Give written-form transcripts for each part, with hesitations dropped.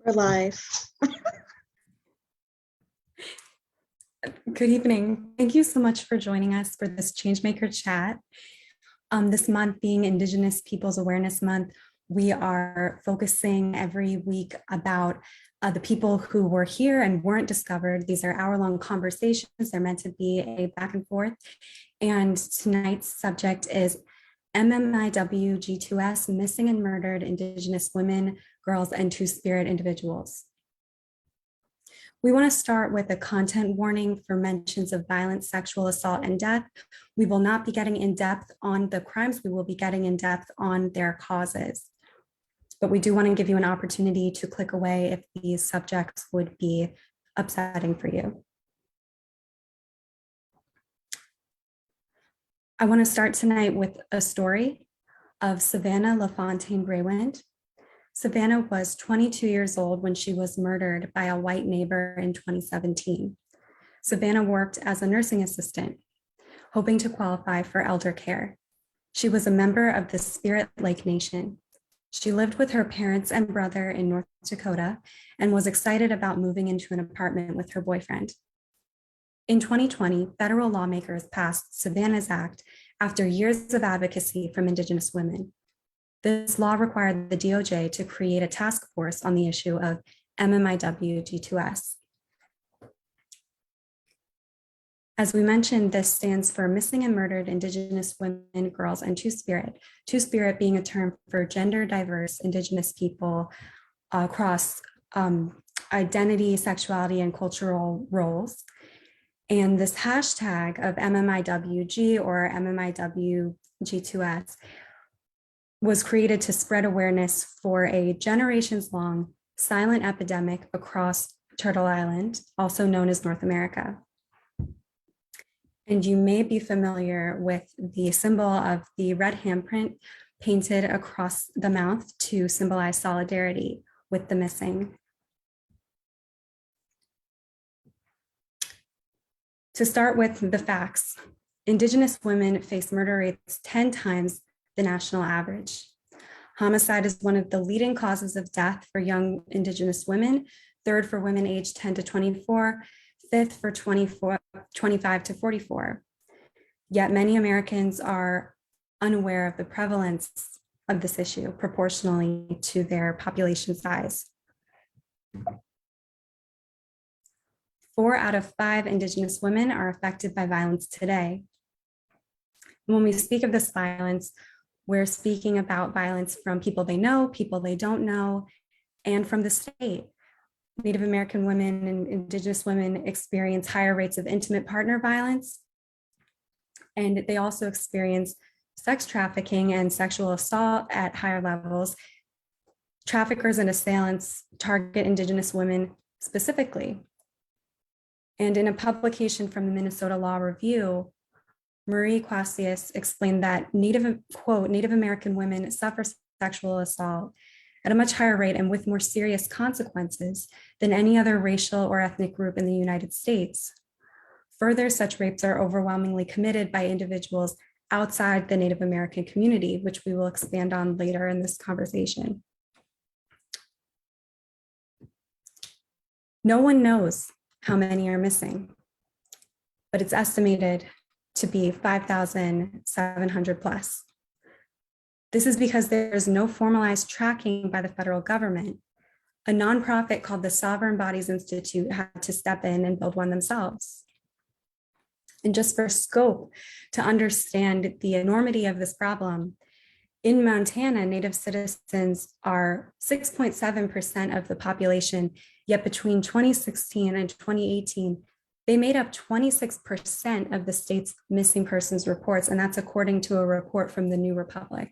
We're live. Good evening. Thank you so much for joining us for this Changemaker Chat. This month being Indigenous Peoples Awareness Month, we are focusing every week about the people who were here and weren't discovered. These are hour-long conversations. They're meant to be a back and forth. And tonight's subject is MMIWG2S, Missing and Murdered Indigenous Women, Girls, and Two-Spirit Individuals. We want to start with a content warning for mentions of violence, sexual assault, and death. We will not be getting in depth on the crimes. We will be getting in depth on their causes. But we do want to give you an opportunity to click away if these subjects would be upsetting for you. I want to start tonight with a story of Savannah LaFontaine Braywind. Savannah was 22 years old when she was murdered by a white neighbor in 2017. Savannah worked as a nursing assistant, hoping to qualify for elder care. She was a member of the Spirit Lake Nation. She lived with her parents and brother in North Dakota and was excited about moving into an apartment with her boyfriend. In 2020, federal lawmakers passed Savannah's Act after years of advocacy from Indigenous women. This law required the DOJ to create a task force on the issue of MMIWG2S. As we mentioned, this stands for Missing and Murdered Indigenous Women, Girls, and Two-Spirit. Two-Spirit being a term for gender diverse Indigenous people across identity, sexuality, and cultural roles. And this hashtag of MMIWG or MMIWG2S was created to spread awareness for a generations-long silent epidemic across Turtle Island, also known as North America. And you may be familiar with the symbol of the red handprint painted across the mouth to symbolize solidarity with the missing. To start with the facts, Indigenous women face murder rates 10 times the national average. Homicide is one of the leading causes of death for young Indigenous women, third for women aged 10 to 24, fifth for 25 to 44. Yet many Americans are unaware of the prevalence of this issue proportionally to their population size. 4 out of 5 Indigenous women are affected by violence today. When we speak of this violence, we're speaking about violence from people they know, people they don't know, and from the state. Native American women and Indigenous women experience higher rates of intimate partner violence, and they also experience sex trafficking and sexual assault at higher levels. Traffickers and assailants target Indigenous women specifically. And in a publication from the Minnesota Law Review, Marie Quasius explained that Native American women suffer sexual assault at a much higher rate and with more serious consequences than any other racial or ethnic group in the United States. Further, such rapes are overwhelmingly committed by individuals outside the Native American community, which we will expand on later in this conversation. No one knows how many are missing, but it's estimated to be 5,700 plus. This is because there's no formalized tracking by the federal government. A nonprofit called the Sovereign Bodies Institute had to step in and build one themselves. And just for scope, to understand the enormity of this problem, in Montana, Native citizens are 6.7% of the population, yet between 2016 and 2018, they made up 26% of the state's missing persons reports, and that's according to a report from the New Republic.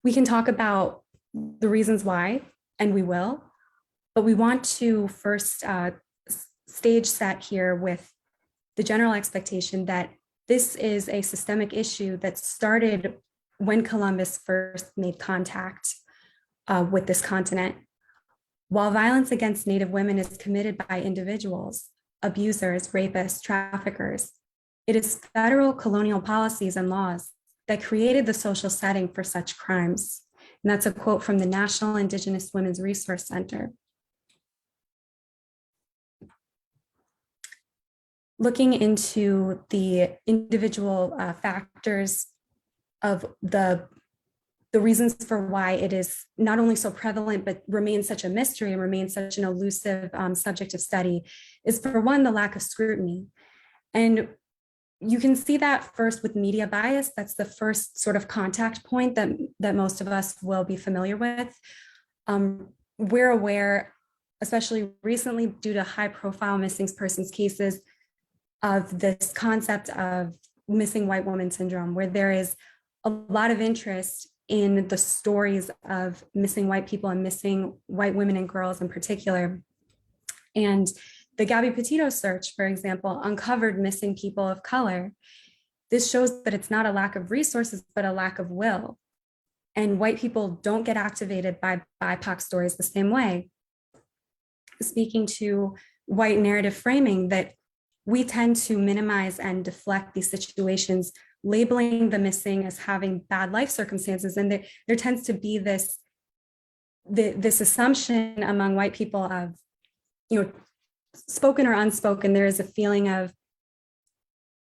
We can talk about the reasons why, and we will, but we want to first stage set here with the general expectation that this is a systemic issue that started when Columbus first made contact with this continent. While violence against Native women is committed by individuals, abusers, rapists, traffickers, it is federal colonial policies and laws that created the social setting for such crimes. And that's a quote from the National Indigenous Women's Resource Center. Looking into the individual factors of the reasons for why it is not only so prevalent, but remains such a mystery and remains such an elusive subject of study is, for one, the lack of scrutiny. And you can see that first with media bias. That's the first sort of contact point that most of us will be familiar with. We're aware, especially recently due to high profile missing persons cases, of this concept of missing white woman syndrome, where there is a lot of interest in the stories of missing white people and missing white women and girls in particular. And the Gabby Petito search, for example, uncovered missing people of color. This shows that it's not a lack of resources, but a lack of will. And white people don't get activated by BIPOC stories the same way. Speaking to white narrative framing, that we tend to minimize and deflect these situations, labeling the missing as having bad life circumstances. And there tends to be this assumption among white people of, spoken or unspoken, there is a feeling of,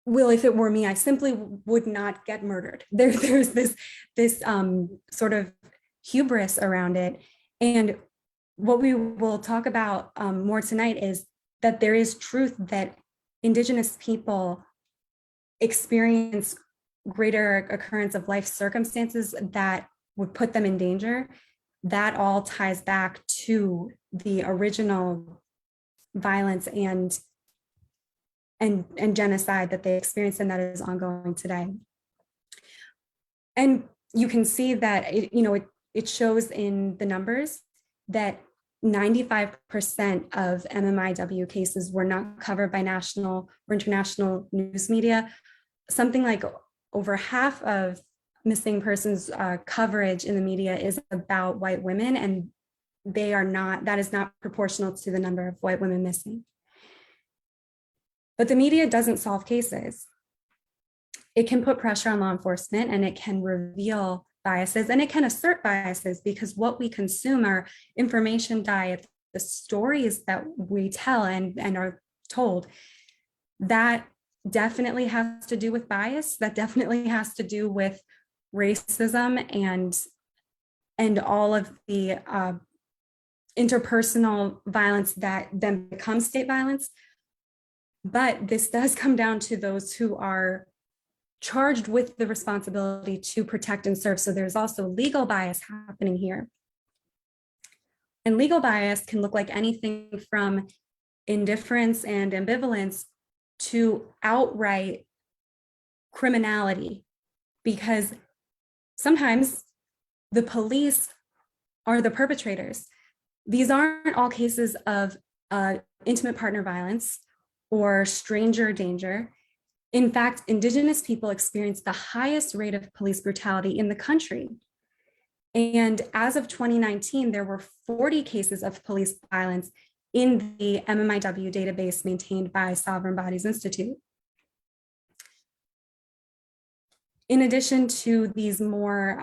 well, if it were me, I simply would not get murdered. There's this sort of hubris around it. And what we will talk about more tonight is that there is truth that Indigenous people experience greater occurrence of life circumstances that would put them in danger. That all ties back to the original violence and genocide that they experienced, and that is ongoing today. And you can see that it shows in the numbers that 95% of MMIW cases were not covered by national or international news media. Something like over half of missing persons coverage in the media is about white women, and that is not proportional to the number of white women missing. But the media doesn't solve cases. It can put pressure on law enforcement, and it can reveal biases, and it can assert biases, because what we consume, our information diet, the stories that we tell and are told, that definitely has to do with bias. That definitely has to do with racism and all of the interpersonal violence that then becomes state violence. But this does come down to those who are charged with the responsibility to protect and serve. So there's also legal bias happening here. And legal bias can look like anything from indifference and ambivalence to outright criminality, because sometimes the police are the perpetrators. These aren't all cases of intimate partner violence or stranger danger. In fact, Indigenous people experience the highest rate of police brutality in the country. And as of 2019, there were 40 cases of police violence in the MMIW database maintained by Sovereign Bodies Institute. In addition to these more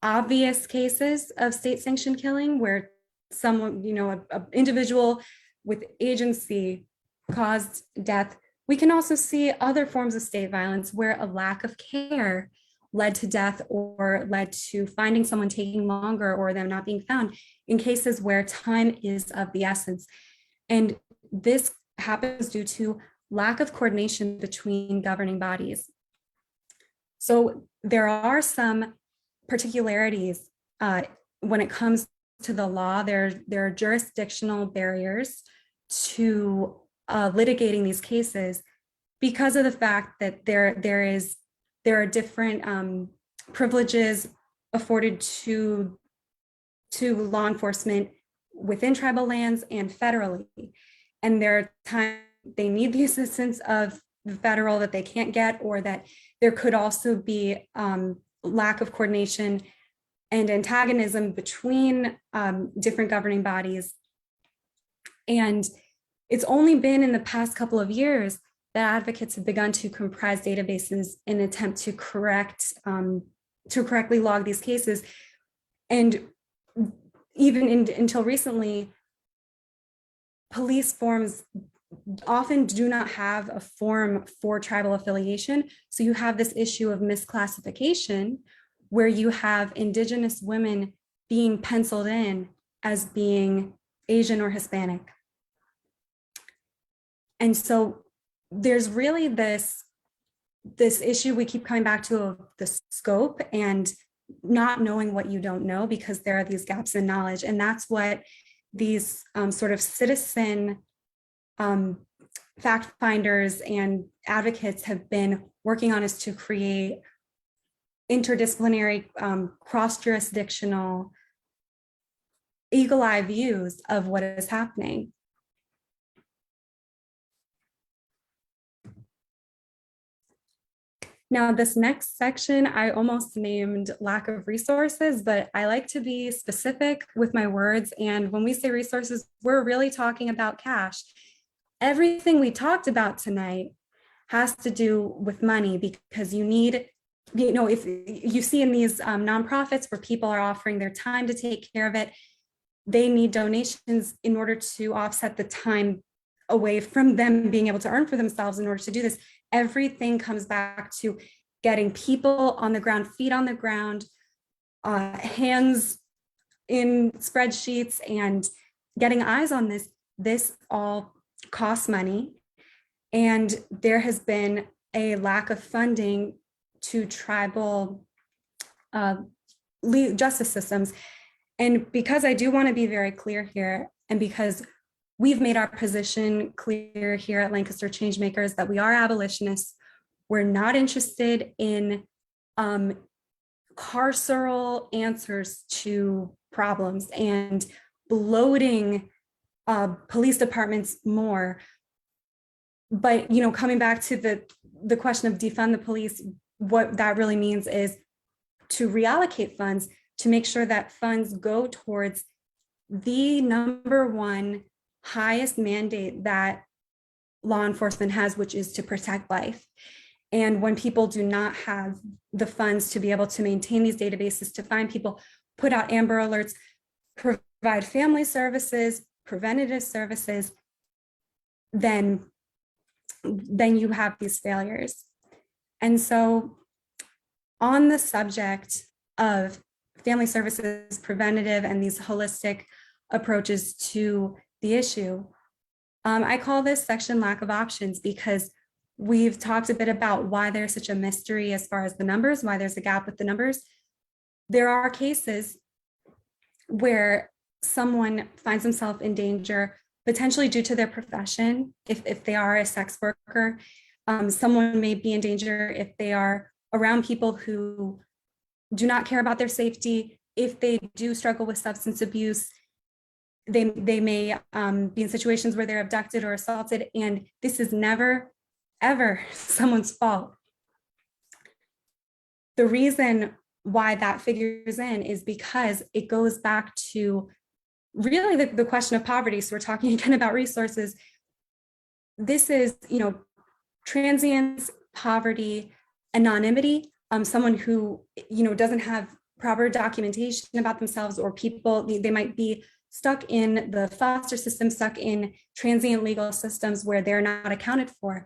obvious cases of state-sanctioned killing, where someone, an individual with agency caused death, we can also see other forms of state violence where a lack of care led to death or led to finding someone taking longer or them not being found, in cases where time is of the essence. And this happens due to lack of coordination between governing bodies. So there are some particularities when it comes to the law. There are jurisdictional barriers to litigating these cases because of the fact that there are different privileges afforded to law enforcement within tribal lands and federally. And there are times they need the assistance of the federal that they can't get, or that there could also be lack of coordination and antagonism between different governing bodies. And it's only been in the past couple of years that advocates have begun to comprise databases in an attempt to correctly log these cases. And even until recently, police forms often do not have a form for tribal affiliation. So you have this issue of misclassification where you have Indigenous women being penciled in as being Asian or Hispanic. And so there's really this issue we keep coming back to of the scope and not knowing what you don't know, because there are these gaps in knowledge. And that's what these sort of citizen fact finders and advocates have been working on, is to create interdisciplinary, cross-jurisdictional, eagle-eye views of what is happening. Now, this next section, I almost named lack of resources, but I like to be specific with my words. And when we say resources, we're really talking about cash. Everything we talked about tonight has to do with money, because you need, if you see in these nonprofits where people are offering their time to take care of it, they need donations in order to offset the time away from them being able to earn for themselves in order to do this. Everything comes back to getting people on the ground, feet on the ground, hands in spreadsheets, and getting eyes on this. This all costs money. And there has been a lack of funding to tribal justice systems. And because I do want to be very clear here, and because we've made our position clear here at Lancaster Changemakers that we are abolitionists, we're not interested in carceral answers to problems and bloating police departments more. But coming back to the question of defund the police, what that really means is to reallocate funds to make sure that funds go towards the number one highest mandate that law enforcement has, which is to protect life. And when people do not have the funds to be able to maintain these databases, to find people, put out Amber Alerts, provide family services, preventative services, then you have these failures. And so on the subject of family services, preventative, and these holistic approaches to the issue, I call this section lack of options, because we've talked a bit about why there's such a mystery as far as the numbers, why there's a gap with the numbers. There are cases where someone finds themselves in danger, potentially due to their profession. If they are a sex worker, someone may be in danger if they are around people who do not care about their safety. If they do struggle with substance abuse, they may be in situations where they're abducted or assaulted, and this is never, ever someone's fault. The reason why that figures in is because it goes back to really the question of poverty. So we're talking again about resources. This is, transience, poverty, anonymity, someone who, doesn't have proper documentation about themselves, or people, they might be stuck in the foster system, stuck in transient legal systems where they're not accounted for.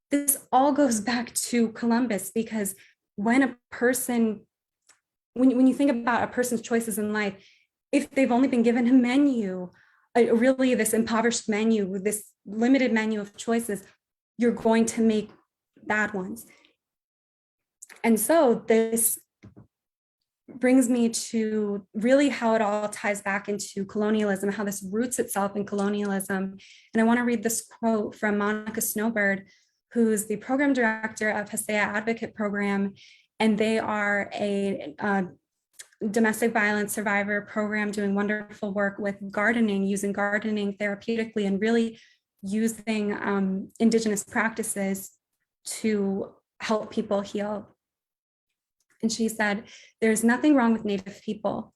This all goes back to Columbus, because when a person, when you think about a person's choices in life, if they've only been given a menu, really this impoverished menu, this limited menu of choices, you're going to make bad ones. And so this brings me to really how it all ties back into colonialism, how this roots itself in colonialism. And I want to read this quote from Monica Snowbird, who's the program director of Hesea Advocate Program. And they are a domestic violence survivor program doing wonderful work with gardening, using gardening therapeutically, and really using Indigenous practices to help people heal. And she said, "There's nothing wrong with Native people.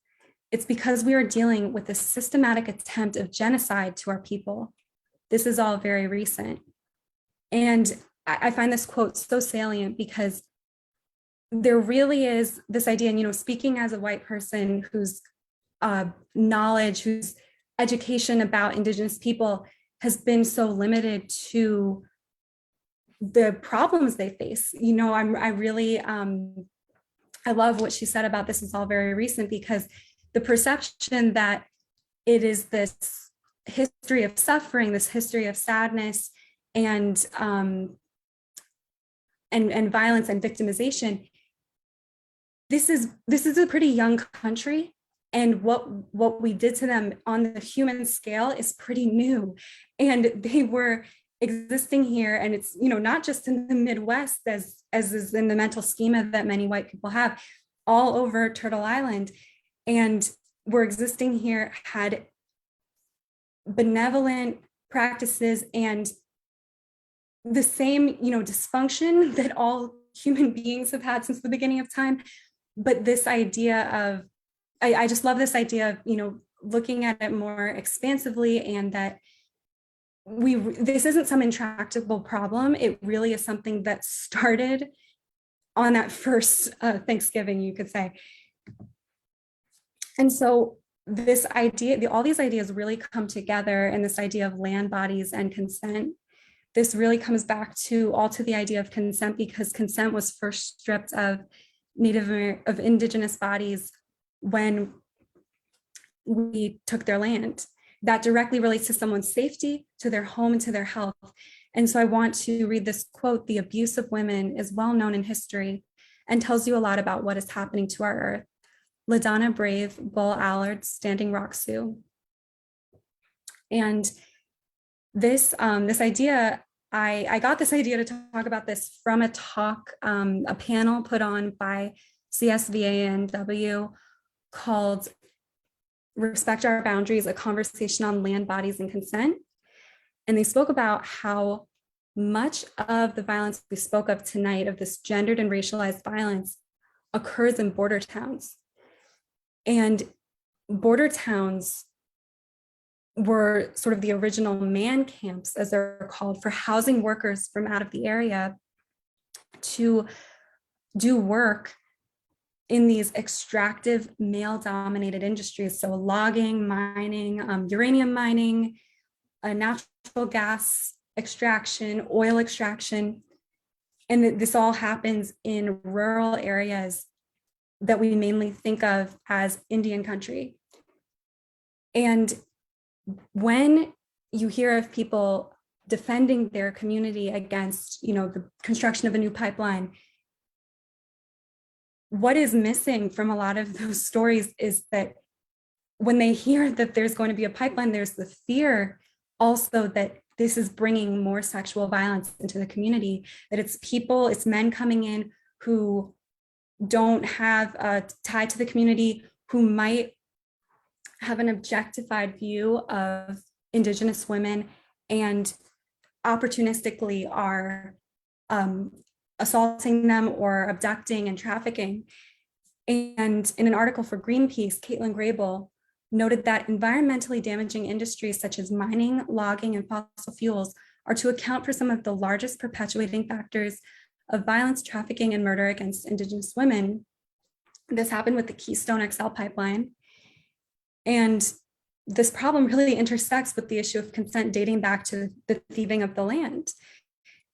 It's because we are dealing with a systematic attempt of genocide to our people. This is all very recent." And I find this quote so salient because there really is this idea, and, speaking as a white person whose knowledge, whose education about Indigenous people has been so limited to the problems they face. I love what she said about this is all very recent, because the perception that it is this history of suffering, this history of sadness and violence and victimization. This is a pretty young country, and what we did to them on the human scale is pretty new, and they were existing here, and it's not just in the Midwest as is in the mental schema that many white people have, all over Turtle Island, and were existing here, had benevolent practices and the same dysfunction that all human beings have had since the beginning of time. But this idea of, I just love this idea of looking at it more expansively, and that this isn't some intractable problem. It really is something that started on that first Thanksgiving, you could say. And so this idea, all these ideas really come together in this idea of land bodies and consent. This really comes back to the idea of consent, because consent was first stripped of Indigenous bodies when we took their land. That directly relates to someone's safety, to their home, and to their health. And so I want to read this quote: "The abuse of women is well known in history and tells you a lot about what is happening to our earth." LaDonna Brave, Bull Allard, Standing Rock Sioux. And this idea, I got this idea to talk about this from a talk, a panel put on by CSVANW called "Respect Our Boundaries, a conversation on land bodies and consent." And they spoke about how much of the violence we spoke of tonight, of this gendered and racialized violence, occurs in border towns. And border towns were sort of the original man camps, as they're called, for housing workers from out of the area to do work in these extractive, male-dominated industries. So logging, mining, uranium mining, natural gas extraction, oil extraction. And this all happens in rural areas that we mainly think of as Indian country. And when you hear of people defending their community against, the construction of a new pipeline, what is missing from a lot of those stories is that when they hear that there's going to be a pipeline, there's the fear also that this is bringing more sexual violence into the community, that it's men coming in who don't have a tie to the community, who might have an objectified view of Indigenous women and opportunistically are assaulting them or abducting and trafficking. And in an article for Greenpeace, Katelyn Grable noted that environmentally damaging industries such as mining, logging, and fossil fuels are to account for some of the largest perpetuating factors of violence, trafficking, and murder against Indigenous women. This happened with the Keystone XL pipeline. And this problem really intersects with the issue of consent dating back to the thieving of the land.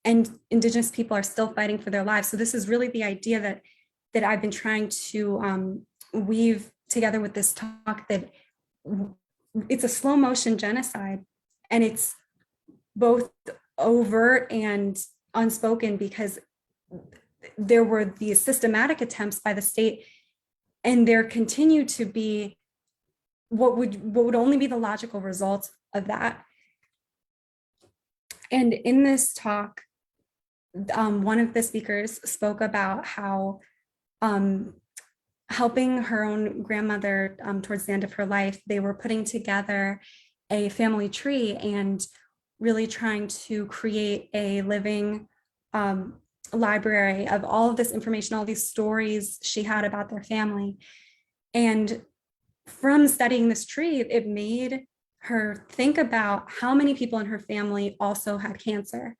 And Indigenous people are still fighting for their lives. So this is really the idea that I've been trying to weave together with this talk, that it's a slow motion genocide, and it's both overt and unspoken, because there were these systematic attempts by the state, and there continue to be what would only be the logical result of that. And in this talk, one of the speakers spoke about how helping her own grandmother towards the end of her life, they were putting together a family tree and really trying to create a living library of all of this information, all these stories she had about their family. And from studying this tree, it made her think about how many people in her family also had cancer.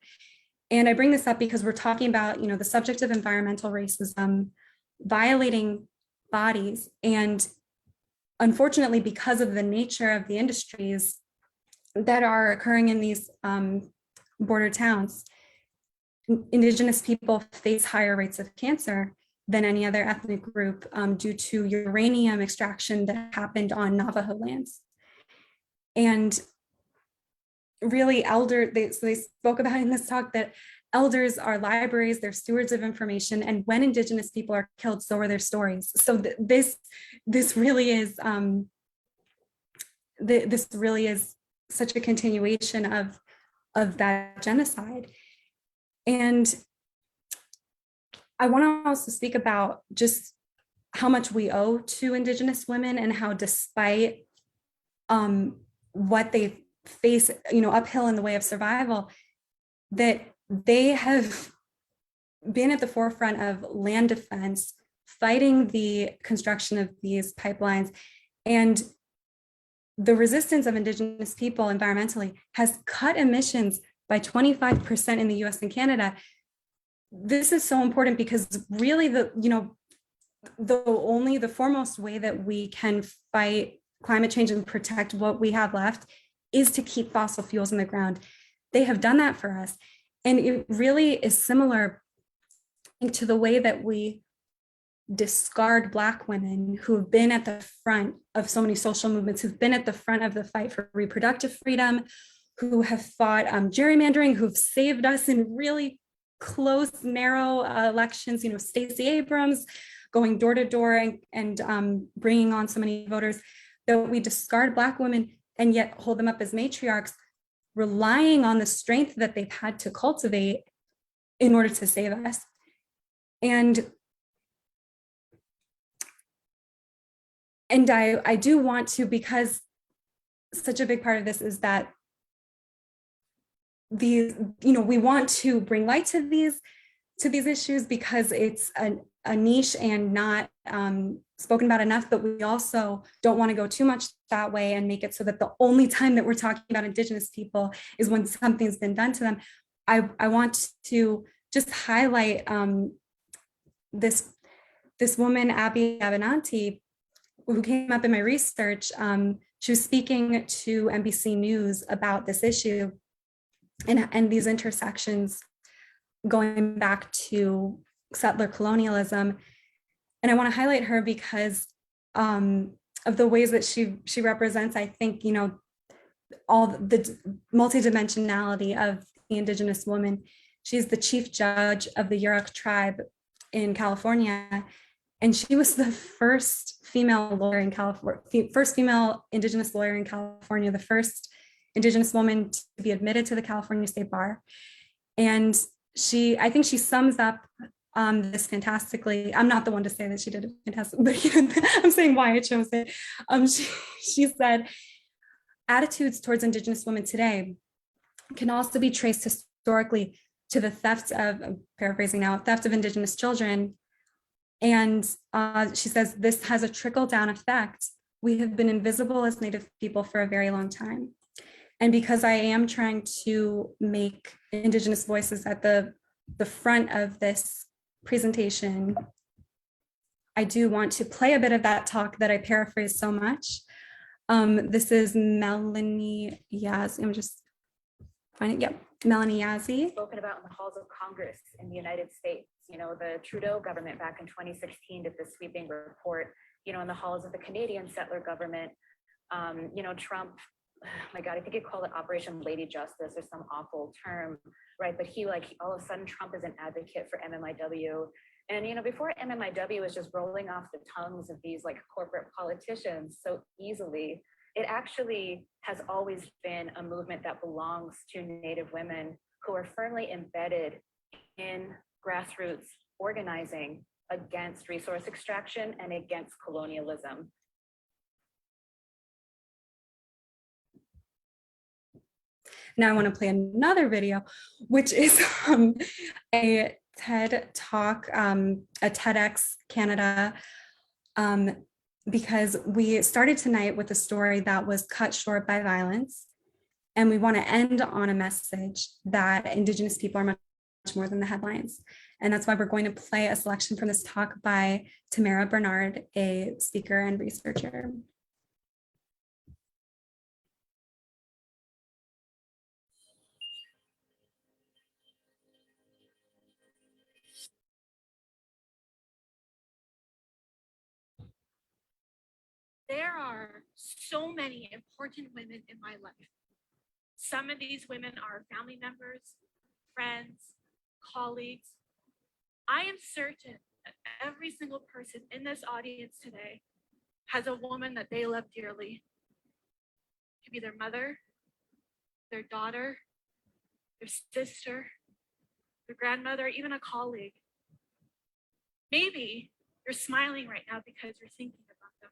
And I bring this up because we're talking about, the subject of environmental racism violating bodies. And unfortunately, because of the nature of the industries that are occurring in these border towns, Indigenous people face higher rates of cancer than any other ethnic group due to uranium extraction that happened on Navajo lands. And really they spoke about in this talk that elders are libraries, they're stewards of information, and when Indigenous people are killed, so are their stories. So this really is this really is such a continuation of that genocide. And I want to also speak about just how much we owe to Indigenous women and how, despite what they face, uphill in the way of survival, that they have been at the forefront of land defense, fighting the construction of these pipelines. And the resistance of Indigenous people environmentally has cut emissions by 25% in the US and Canada. This is so important because really the foremost way that we can fight climate change and protect what we have left is to keep fossil fuels in the ground. They have done that for us. And it really is similar to the way that we discard Black women who have been at the front of so many social movements, who've been at the front of the fight for reproductive freedom, who have fought gerrymandering, who've saved us in really close, narrow elections, Stacey Abrams going door to door and bringing on so many voters, that we discard Black women and yet hold them up as matriarchs, relying on the strength that they've had to cultivate in order to save us. And I do want to, because such a big part of this is that we want to bring light to these issues because it's a niche and not spoken about enough, but we also don't want to go too much that way and make it so that the only time that we're talking about Indigenous people is when something's been done to them. I want to just highlight this woman, Abby Avenanti, who came up in my research. She was speaking to NBC News about this issue and these intersections going back to settler colonialism. And I want to highlight her because of the ways that she represents, I think, all the multidimensionality of the Indigenous woman. She's the chief judge of the Yurok tribe in California. And she was the first female lawyer in California, first female Indigenous lawyer in California, the first Indigenous woman to be admitted to the California State Bar. And I think she sums up this fantastically. I'm not the one to say that she did it fantastic, but I'm saying why I chose it. She said, attitudes towards Indigenous women today can also be traced historically to the theft of, I'm paraphrasing now, theft of Indigenous children. And she says, this has a trickle-down effect. We have been invisible as Native people for a very long time. And because I am trying to make Indigenous voices at the front of this presentation, I do want to play a bit of that talk that I paraphrased so much. This is Melanie Yazzie. I'm just finding, yep, Melanie Yazzie. Spoken about in the halls of Congress in the United States. The Trudeau government back in 2016 did this sweeping report, in the halls of the Canadian settler government. Trump, my God, I think he called it Operation Lady Justice or some awful term, right? But he all of a sudden, Trump is an advocate for MMIW. And, before MMIW was just rolling off the tongues of these corporate politicians so easily, it actually has always been a movement that belongs to Native women who are firmly embedded in grassroots organizing against resource extraction and against colonialism. Now I want to play another video, which is a TED Talk, a TEDx Canada, because we started tonight with a story that was cut short by violence. And we want to end on a message that Indigenous people are much more than the headlines. And that's why we're going to play a selection from this talk by Tamara Bernard, a speaker and researcher. There are so many important women in my life. Some of these women are family members, friends, colleagues. I am certain that every single person in this audience today has a woman that they love dearly. It could be their mother, their daughter, their sister, their grandmother, even a colleague. Maybe you're smiling right now because you're thinking about them.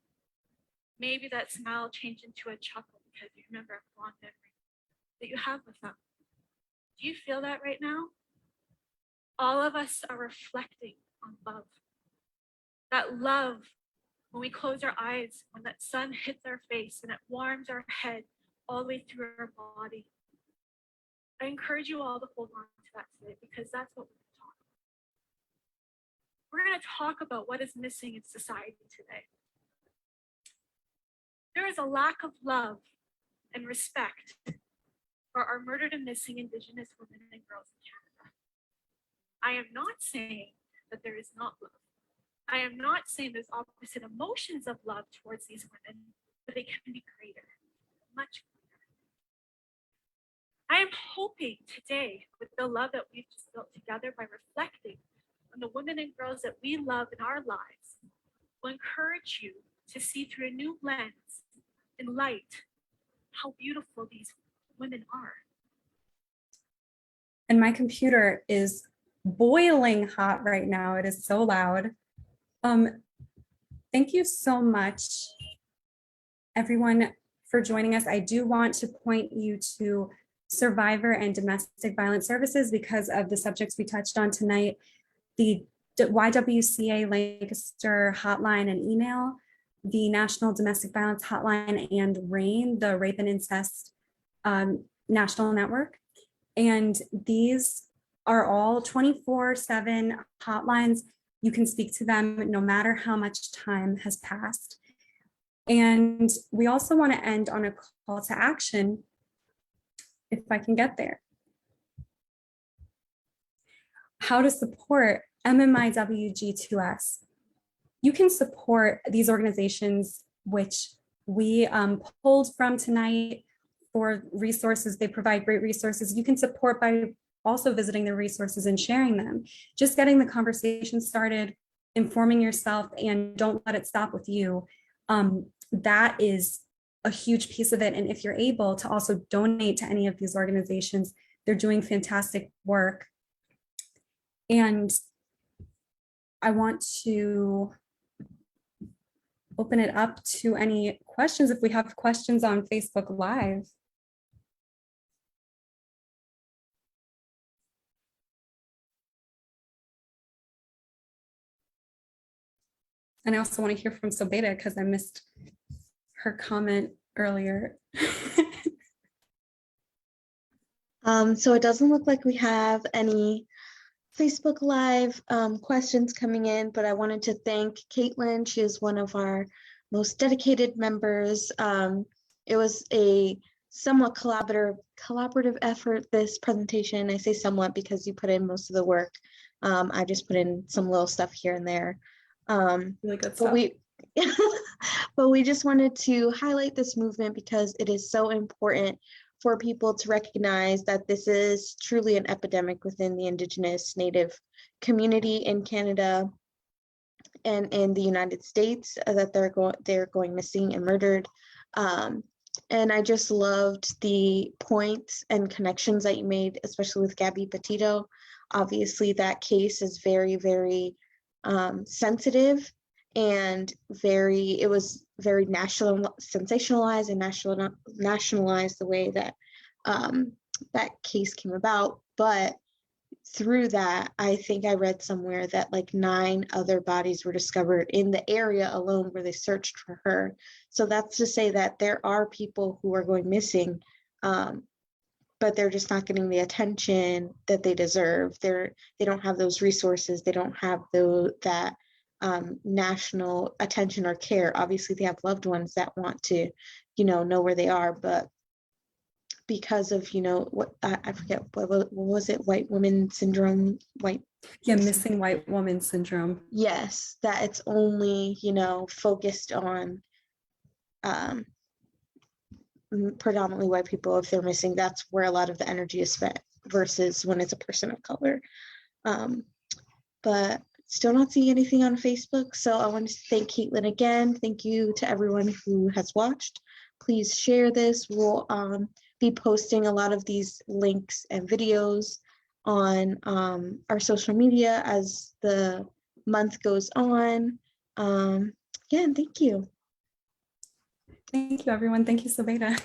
Maybe that smile changed into a chuckle because you remember a fond memory that you have with them. Do you feel that right now? All of us are reflecting on love. That love, when we close our eyes, when that sun hits our face and it warms our head all the way through our body. I encourage you all to hold on to that today because that's what we're going to talk about. We're going to talk about what is missing in society today. There is a lack of love and respect for our murdered and missing Indigenous women and girls in Canada. I am not saying that there is not love. I am not saying there's opposite emotions of love towards these women, but they can be greater, much greater. I am hoping today, with the love that we've just built together by reflecting on the women and girls that we love in our lives, will encourage you to see through a new lens and light how beautiful these women are. And my computer is boiling hot right now. It is so loud. Thank you so much, everyone, for joining us. I do want to point you to survivor and domestic violence services because of the subjects we touched on tonight. The YWCA Lancaster hotline and email, the National Domestic Violence Hotline, and RAIN, the Rape and Incest National Network. And these are all 24/7 hotlines. You can speak to them no matter how much time has passed. And we also want to end on a call to action, if I can get there. How to support MMIWG2S. You can support these organizations, which we pulled from tonight for resources. They provide great resources. You can support by also visiting the resources and sharing them, just getting the conversation started, informing yourself, and don't let it stop with you. That is a huge piece of it. And if you're able to also donate to any of these organizations, they're doing fantastic work. And I want to open it up to any questions if we have questions on Facebook Live. And I also want to hear from Sobeda because I missed her comment earlier. So it doesn't look like we have any Facebook Live questions coming in, but I wanted to thank Katelyn. She is one of our most dedicated members. It was a somewhat collaborative effort, this presentation. I say somewhat because you put in most of the work. I just put in some little stuff here and there. Really good stuff. But we just wanted to highlight this movement because it is so important for people to recognize that this is truly an epidemic within the Indigenous Native community in Canada and in the United States, that they're going missing and murdered. And I just loved the points and connections that you made, especially with Gabby Petito. Obviously, that case is very, very sensitive and it was very sensationalized and nationalized the way that that case came about. But through that, I think I read somewhere that like 9 other bodies were discovered in the area alone where they searched for her. So that's to say that there are people who are going missing, but but they're just not getting the attention that they deserve. They don't have those resources. They don't have that national attention or care. Obviously, they have loved ones that want to, know where they are, but because of, what I forget, what was it? White woman syndrome, Missing white woman syndrome. Yes, that it's only, focused on predominantly white people. If they're missing, that's where a lot of the energy is spent versus when it's a person of color. But still not seeing anything on Facebook. So I want to thank Katelyn again. Thank you to everyone who has watched. Please share this. We'll be posting a lot of these links and videos on our social media as the month goes on. Again, thank you. Thank you, everyone. Thank you, Sabeda.